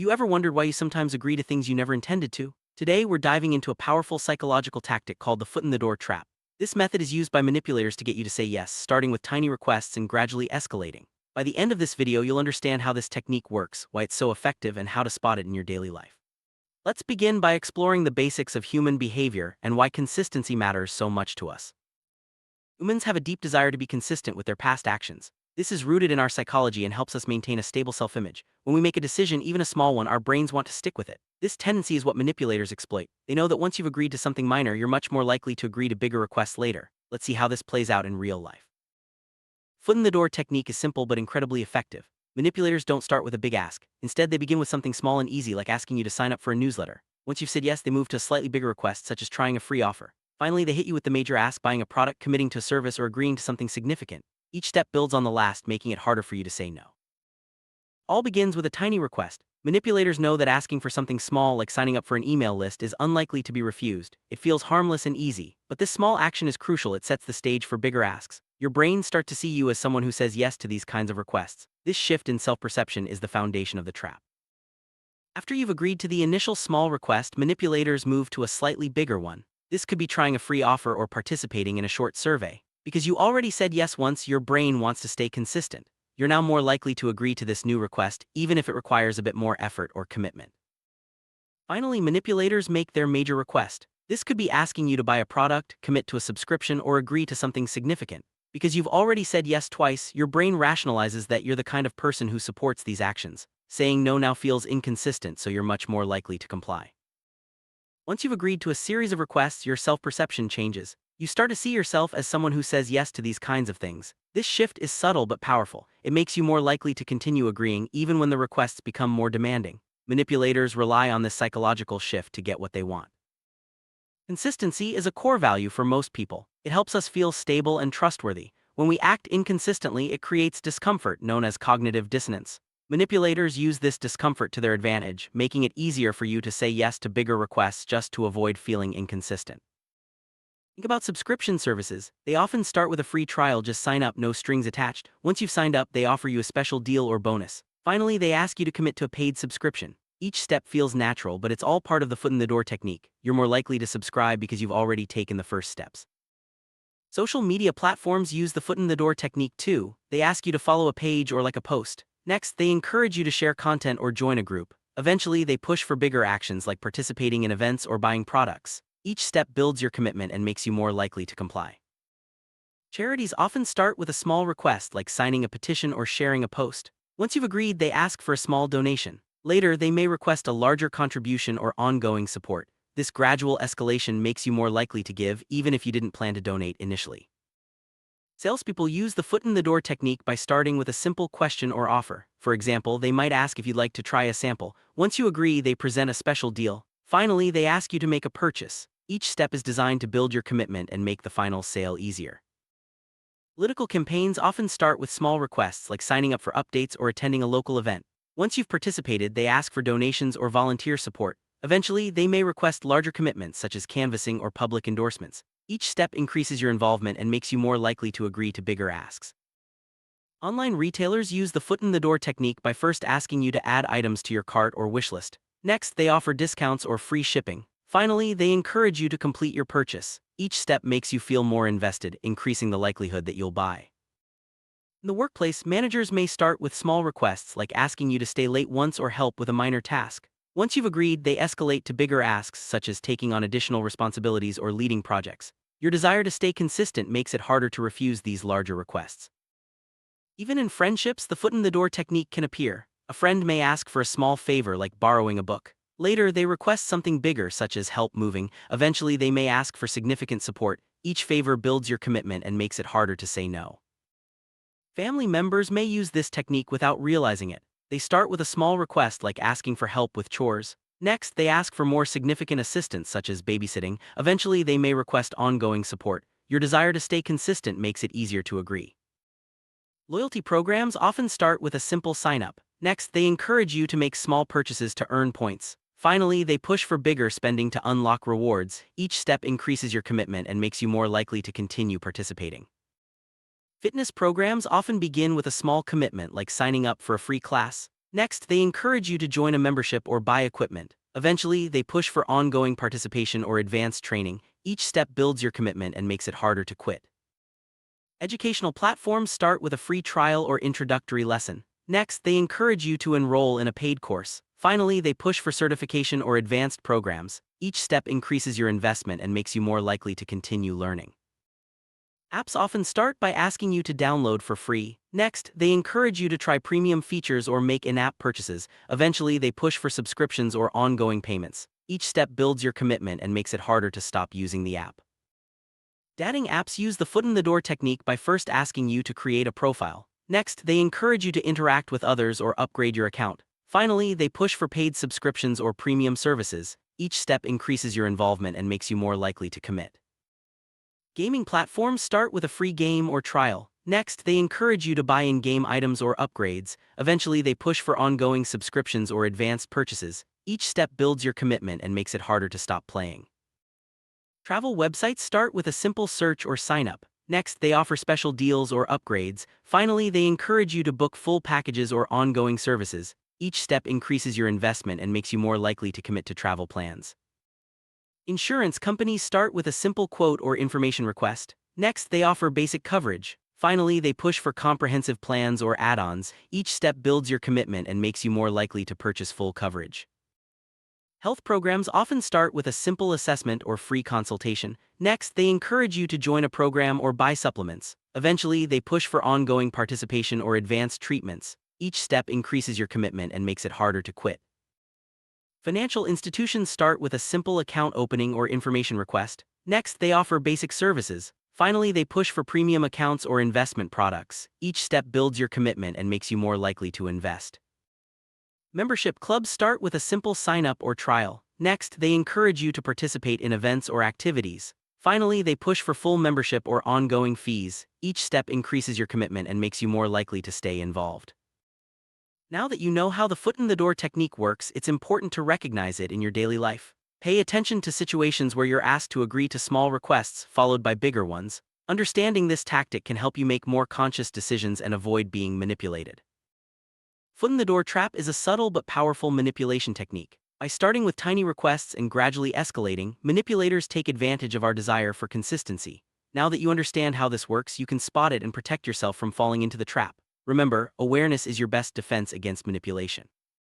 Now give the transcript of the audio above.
you ever wondered why you sometimes agree to things you never intended to? Today, we're diving into a powerful psychological tactic called the foot in the door trap. This method is used by manipulators to get you to say yes, starting with tiny requests and gradually escalating. By the end of this video, you'll understand how this technique works, why it's so effective, and how to spot it in your daily life. Let's begin by exploring the basics of human behavior and why consistency matters so much to us. Humans have a deep desire to be consistent with their past actions. This is rooted in our psychology and helps us maintain a stable self-image. When we make a decision, even a small one, our brains want to stick with it. This tendency is what manipulators exploit. They know that once you've agreed to something minor, you're much more likely to agree to bigger requests later. Let's see how this plays out in real life. Foot in the door technique is simple but incredibly effective. Manipulators don't start with a big ask. Instead, they begin with something small and easy, like asking you to sign up for a newsletter. Once you've said yes, they move to a slightly bigger request, such as trying a free offer. Finally, they hit you with the major ask, buying a product, committing to a service, or agreeing to something significant. Each step builds on the last, making it harder for you to say no. All begins with a tiny request. Manipulators know that asking for something small like signing up for an email list is unlikely to be refused. It feels harmless and easy, but this small action is crucial. It sets the stage for bigger asks. Your brain starts to see you as someone who says yes to these kinds of requests. This shift in self-perception is the foundation of the trap. After you've agreed to the initial small request, manipulators move to a slightly bigger one. This could be trying a free offer or participating in a short survey. Because you already said yes once, your brain wants to stay consistent. You're now more likely to agree to this new request, even if it requires a bit more effort or commitment. Finally, manipulators make their major request. This could be asking you to buy a product, commit to a subscription, or agree to something significant. Because you've already said yes twice, your brain rationalizes that you're the kind of person who supports these actions. Saying no now feels inconsistent, so you're much more likely to comply. Once you've agreed to a series of requests, your self-perception changes. You start to see yourself as someone who says yes to these kinds of things. This shift is subtle but powerful. It makes you more likely to continue agreeing even when the requests become more demanding. Manipulators rely on this psychological shift to get what they want. Consistency is a core value for most people. It helps us feel stable and trustworthy. When we act inconsistently, it creates discomfort known as cognitive dissonance. Manipulators use this discomfort to their advantage, making it easier for you to say yes to bigger requests just to avoid feeling inconsistent. Think about subscription services. They often start with a free trial, just sign up, no strings attached. Once you've signed up, they offer you a special deal or bonus. Finally, they ask you to commit to a paid subscription. Each step feels natural, but it's all part of the foot in the door technique. You're more likely to subscribe because you've already taken the first steps. Social media platforms use the foot in the door technique too. They ask you to follow a page or like a post. Next, they encourage you to share content or join a group. Eventually, they push for bigger actions like participating in events or buying products. Each step builds your commitment and makes you more likely to comply. Charities often start with a small request like signing a petition or sharing a post. Once you've agreed, they ask for a small donation. Later, they may request a larger contribution or ongoing support. This gradual escalation makes you more likely to give, even if you didn't plan to donate initially. Salespeople use the foot in the door technique by starting with a simple question or offer. For example, they might ask if you'd like to try a sample. Once you agree, they present a special deal. Finally, they ask you to make a purchase. Each step is designed to build your commitment and make the final sale easier. Political campaigns often start with small requests like signing up for updates or attending a local event. Once you've participated, they ask for donations or volunteer support. Eventually, they may request larger commitments such as canvassing or public endorsements. Each step increases your involvement and makes you more likely to agree to bigger asks. Online retailers use the foot in the door technique by first asking you to add items to your cart or wish list. Next, they offer discounts or free shipping. Finally, they encourage you to complete your purchase. Each step makes you feel more invested, increasing the likelihood that you'll buy. In the workplace, managers may start with small requests like asking you to stay late once or help with a minor task. Once you've agreed, they escalate to bigger asks such as taking on additional responsibilities or leading projects. Your desire to stay consistent makes it harder to refuse these larger requests. Even in friendships, the foot in the door technique can appear. A friend may ask for a small favor like borrowing a book. Later, they request something bigger such as help moving. Eventually, they may ask for significant support. Each favor builds your commitment and makes it harder to say no. Family members may use this technique without realizing it. They start with a small request like asking for help with chores. Next, they ask for more significant assistance such as babysitting. Eventually, they may request ongoing support. Your desire to stay consistent makes it easier to agree. Loyalty programs often start with a simple sign-up. Next, they encourage you to make small purchases to earn points. Finally, they push for bigger spending to unlock rewards. Each step increases your commitment and makes you more likely to continue participating. Fitness programs often begin with a small commitment like signing up for a free class. Next, they encourage you to join a membership or buy equipment. Eventually, they push for ongoing participation or advanced training. Each step builds your commitment and makes it harder to quit. Educational platforms start with a free trial or introductory lesson. Next, they encourage you to enroll in a paid course. Finally, they push for certification or advanced programs. Each step increases your investment and makes you more likely to continue learning. Apps often start by asking you to download for free. Next, they encourage you to try premium features or make in-app purchases. Eventually, they push for subscriptions or ongoing payments. Each step builds your commitment and makes it harder to stop using the app. Dating apps use the foot-in-the-door technique by first asking you to create a profile. Next, they encourage you to interact with others or upgrade your account. Finally, they push for paid subscriptions or premium services. Each step increases your involvement and makes you more likely to commit. Gaming platforms start with a free game or trial. Next, they encourage you to buy in-game items or upgrades. Eventually, they push for ongoing subscriptions or advanced purchases. Each step builds your commitment and makes it harder to stop playing. Travel websites start with a simple search or sign-up. Next, they offer special deals or upgrades. Finally, they encourage you to book full packages or ongoing services. Each step increases your investment and makes you more likely to commit to travel plans. Insurance companies start with a simple quote or information request. Next, they offer basic coverage. Finally, they push for comprehensive plans or add-ons. Each step builds your commitment and makes you more likely to purchase full coverage. Health programs often start with a simple assessment or free consultation. Next, they encourage you to join a program or buy supplements. Eventually, they push for ongoing participation or advanced treatments. Each step increases your commitment and makes it harder to quit. Financial institutions start with a simple account opening or information request. Next, they offer basic services. Finally, they push for premium accounts or investment products. Each step builds your commitment and makes you more likely to invest. Membership clubs start with a simple sign-up or trial. Next, they encourage you to participate in events or activities. Finally, they push for full membership or ongoing fees. Each step increases your commitment and makes you more likely to stay involved. Now that you know how the foot-in-the-door technique works, it's important to recognize it in your daily life. Pay attention to situations where you're asked to agree to small requests followed by bigger ones. Understanding this tactic can help you make more conscious decisions and avoid being manipulated. Foot-in-the-door trap is a subtle but powerful manipulation technique. By starting with tiny requests and gradually escalating, manipulators take advantage of our desire for consistency. Now that you understand how this works, you can spot it and protect yourself from falling into the trap. Remember, awareness is your best defense against manipulation.